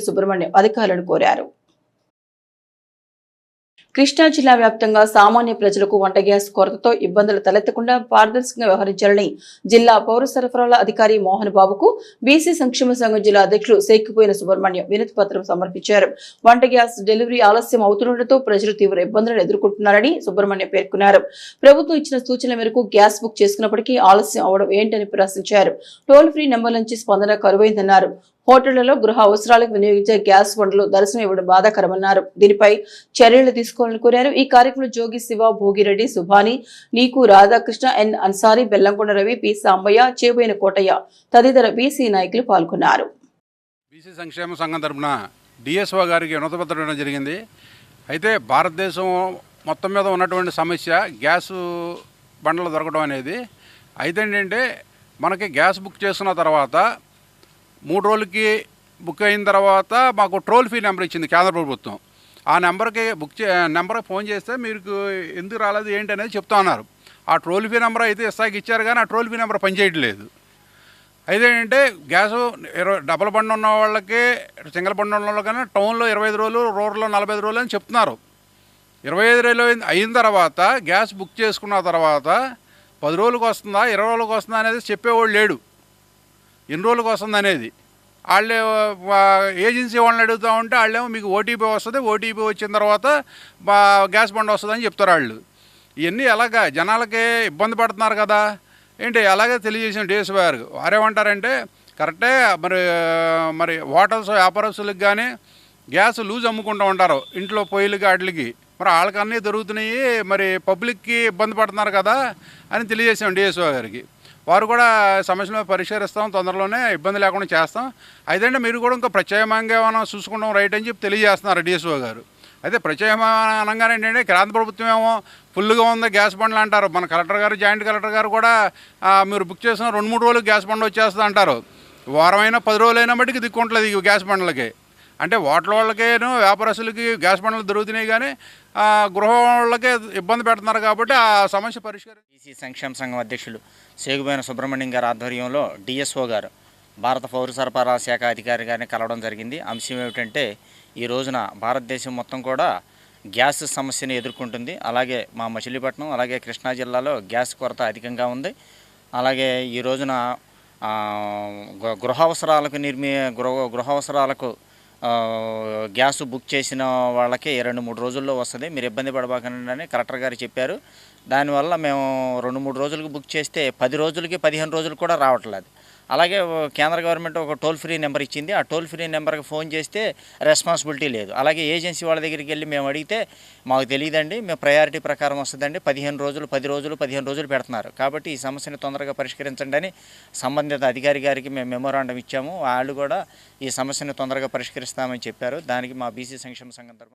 సుబ్రహ్మణ్యం అధికారులను కోరారు. కృష్ణా జిల్లా వ్యాప్తంగా సామాన్య ప్రజలకు వంట గ్యాస్ కొరతతో ఇబ్బందులు తలెత్తకుండా పారదర్శకంగా వ్యవహరించాలని జిల్లా పౌర సరఫరాల అధికారి మోహన్ బాబుకు బీసీ సంక్షేమ సంఘం జిల్లా అధ్యక్షులు సేక్కిపోయిన సుబ్రహ్మణ్యం వినతి పత్రం సమర్పించారు. వంట గ్యాస్ డెలివరీ ఆలస్యం అవుతుండటంతో ప్రజలు తీవ్ర ఇబ్బందులను ఎదుర్కొంటున్నారని సుబ్రహ్మణ్యం పేర్కొన్నారు. ప్రభుత్వం ఇచ్చిన సూచనల మేరకు గ్యాస్ బుక్ చేసుకున్నప్పటికీ ఆలస్యం అవడం ఏంటని ప్రశ్నించారు. టోల్ ఫ్రీ నెంబర్ నుంచి స్పందన కరువైందన్నారు. హోటళ్లలో గృహ అవసరాలకు వినియోగించే గ్యాస్ బండ్లు దర్శనం ఇవ్వడం బాధాకరమన్నారు. దీనిపై చర్యలు తీసుకోవాలని కోరారు. ఈ కార్యక్రమంలో జోగి శివ, భోగిరెడ్డి, సుభాని, నీకు రాధాకృష్ణ, ఎన్ అన్సారీ, బెల్లంకొండ రవి, పి సాంబయ్య, చేబోయిన కోటయ్య తదితర బీసీ నాయకులు పాల్గొన్నారు. బీసీ సంక్షేమ సంఘం తరపున డిఎస్ఓ గారికి వినతిపత్రం ఇవ్వడం జరిగింది. అయితే భారతదేశం మొత్తం మీద ఉన్నటువంటి సమస్య గ్యాస్ బండ్లు దొరకడం అనేది. అయితే ఏంటంటే మనకి గ్యాస్ బుక్ చేసుకున్న తర్వాత 3 రోజులకి బుక్ అయిన తర్వాత మాకు టోల్ ఫ్రీ నెంబర్ ఇచ్చింది కేంద్ర ప్రభుత్వం. ఆ నెంబర్కి నెంబర్కి ఫోన్ చేస్తే మీకు ఎందుకు రాలేదు ఏంటి అనేది చెప్తా ఉన్నారు. ఆ టోల్ ఫ్రీ నెంబర్ అయితే ఇస్తాకి ఇచ్చారు కానీ ఆ టోల్ ఫ్రీ నెంబర్ పనిచేయట్లేదు. అయితే ఏంటంటే గ్యాసు డబల్ బండి ఉన్న వాళ్ళకి, సింగిల్ బండి ఉన్న వాళ్ళకన్నా టౌన్లో 25 రోజులు, రూరల్లో 45 రోజులు అని చెప్తున్నారు. 25 రోజులు అయిన తర్వాత గ్యాస్ బుక్ చేసుకున్న తర్వాత 10 రోజులకు వస్తుందా, 20 రోజులకు వస్తుందా అనేది చెప్పేవాళ్ళు లేడు. ఎన్ని రోజులకు వస్తుంది అనేది వాళ్ళే ఏజెన్సీ వాళ్ళని అడుగుతూ ఉంటే వాళ్ళేమో మీకు ఓటీపీ వస్తుంది, ఓటీపీ వచ్చిన తర్వాత గ్యాస్ బండ్ వస్తుందని చెప్తారు వాళ్ళు. ఇవన్నీ ఎలాగా జనాలకి ఇబ్బంది పడుతున్నారు కదా ఏంటి అలాగే తెలియజేసిన డిఎస్ఓ గారు. వారేమంటారంటే కరెక్టే మరి హోటల్స్ వ్యాపారస్తులకు కానీ గ్యాస్ లూజ్ అమ్ముకుంటూ ఉంటారు ఇంట్లో పొయ్యిలకి వాటికి. మరి వాళ్ళకన్నీ దొరుకుతున్నాయి, మరి పబ్లిక్కి ఇబ్బంది పడుతున్నారు కదా అని తెలియజేసాం డిఎస్ఓ గారికి. వారు కూడా సమస్యలు పరిష్కరిస్తాం, తొందరలోనే ఇబ్బంది లేకుండా చేస్తాం. అయితే మీరు కూడా ఇంకా ప్రత్యేకంగా ఏమైనా చూసుకుంటాం రైట్ అని చెప్పి తెలియజేస్తున్నారు డిఎస్ఓ గారు. అయితే ప్రత్యేకనంగానే ఏంటంటే కేంద్ర ప్రభుత్వం ఏమో ఫుల్గా ఉంది గ్యాస్ బండ్లు అంటారు. మన కలెక్టర్ గారు, జాయింట్ కలెక్టర్ గారు కూడా మీరు బుక్ చేసిన 2-3 రోజులు గ్యాస్ బండ్ వచ్చేస్తుంది అంటారు. వారమైనా 10 రోజులైనా బట్టి దిక్కుంటలేదు ఈ గ్యాస్ బండ్లకి. అంటే హోటల్ వాళ్ళకేనో వ్యాపారస్తులకి గ్యాస్ బండ్లు దొరుకుతున్నాయి కానీ గృహ వాళ్ళకే ఇబ్బంది పెడుతున్నారు కాబట్టి ఆ సమస్య పరిష్కారం. బీసీ సంక్షేమ సంఘం అధ్యక్షులు సేగుబోయిన సుబ్రహ్మణ్యం గారి ఆధ్వర్యంలో డిఎస్ఓ గారు భారత పౌర సరఫరా శాఖ అధికారి గారిని కలవడం జరిగింది. అంశం ఏమిటంటే ఈ రోజున భారతదేశం మొత్తం కూడా గ్యాస్ సమస్యను ఎదుర్కొంటుంది. అలాగే మా మచిలీపట్నం అలాగే కృష్ణా జిల్లాలో గ్యాస్ కొరత అధికంగా ఉంది. అలాగే ఈ రోజున గృహ అవసరాలకు గ్యాస్ బుక్ చేసిన వాళ్ళకి 2-3 రోజుల్లో వస్తుంది, మీరు ఇబ్బంది పడబాకండి అని కలెక్టర్ గారు చెప్పారు. దానివల్ల మేము 2-3 రోజులకు బుక్ చేస్తే 10 రోజులకి 15 రోజులు కూడా రావట్లేదు. అలాగే కేంద్ర గవర్నమెంట్ ఒక టోల్ ఫ్రీ నెంబర్ ఇచ్చింది. ఆ టోల్ ఫ్రీ నెంబర్కి ఫోన్ చేస్తే రెస్పాన్సిబిలిటీ లేదు. అలాగే ఏజెన్సీ వాళ్ళ దగ్గరికి వెళ్ళి మేము అడిగితే మాకు తెలియదండి, మేము ప్రయారిటీ ప్రకారం వస్తుందండి, 15 రోజులు 15 రోజులు పెడుతున్నారు. కాబట్టి ఈ సమస్యను తొందరగా పరిష్కరించండి అని సంబంధిత అధికారి గారికి మేము మెమోరాండం ఇచ్చాము. వాళ్ళు కూడా ఈ సమస్యను తొందరగా పరిష్కరిస్తామని చెప్పారు. దానికి మా బీసీ సంక్షేమ సంఘం తరపున